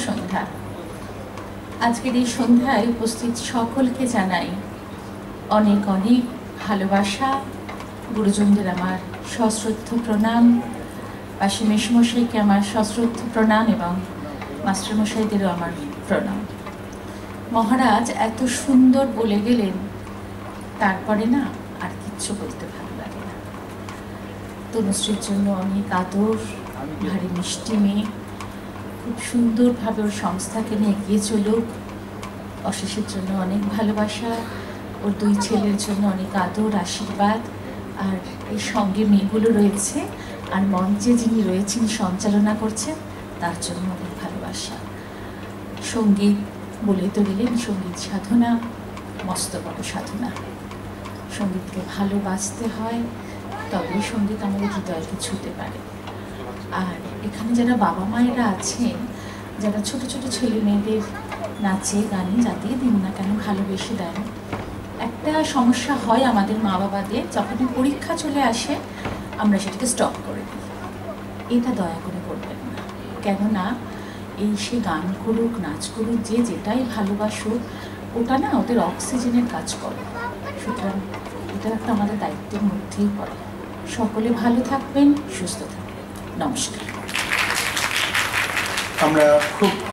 সন্ধ্যা। আজকের এই সন্ধ্যায় উপস্থিত সকলকে জানাই অনেক অনেক ভালোবাসা, গুরুজনদের আমার সশ্রদ্ধ প্রণাম, পাশে মেশমশাইকে আমার সশ্রদ্ধ প্রণাম এবং মাস্টারমশাইদেরও আমার প্রণাম। মহারাজ এত সুন্দর বলে গেলেন, তারপরে না আর কিচ্ছু বলতে ভালো লাগে না। তনুশ্রীর জন্য অনেক আদর, ভারী মিষ্টি মেয়ে, খুব সুন্দরভাবে ওর সংস্থাকে নিয়ে এগিয়ে চলুক। অশেষের জন্য অনেক ভালোবাসা, ওর দুই ছেলের জন্য অনেক আদর, আশীর্বাদ। আর এই সঙ্গে মেয়েগুলো রয়েছে, আর মঞ্চে যিনি রয়েছেন সঞ্চালনা করছেন তার জন্য অনেক ভালোবাসা। সঙ্গীত বলে তো গেলেন, সঙ্গীত সাধনা মস্ত বড় সাধনা। সঙ্গীতকে ভালোবাসতে হয়, তবেই সঙ্গীত আমাদের হৃদয়কে ছুঁতে পারে। আর এখানে যারা বাবা মায়েরা আছেন, যারা ছোট ছোট ছেলে মেয়েদের নাচে গানে যাতেই দিন না কেন ভালোবেসে দেন, একটা সমস্যা হয় আমাদের মা বাবাদের, যখনই পরীক্ষা চলে আসে আমরা সেটাকে স্টপ করে দিই। এটা দয়া করে করবেন না, কেননা এই সে গান করুক, নাচ করুক, যে যেটাই ভালোবাসুক, ওটা না ওদের অক্সিজেনের কাজ করে। সুতরাং এটা একটা আমাদের দায়িত্বের মধ্যেই পড়ে। সকলে ভালো থাকবেন, সুস্থ থাকবেন। নমস্কার। আমরা খুব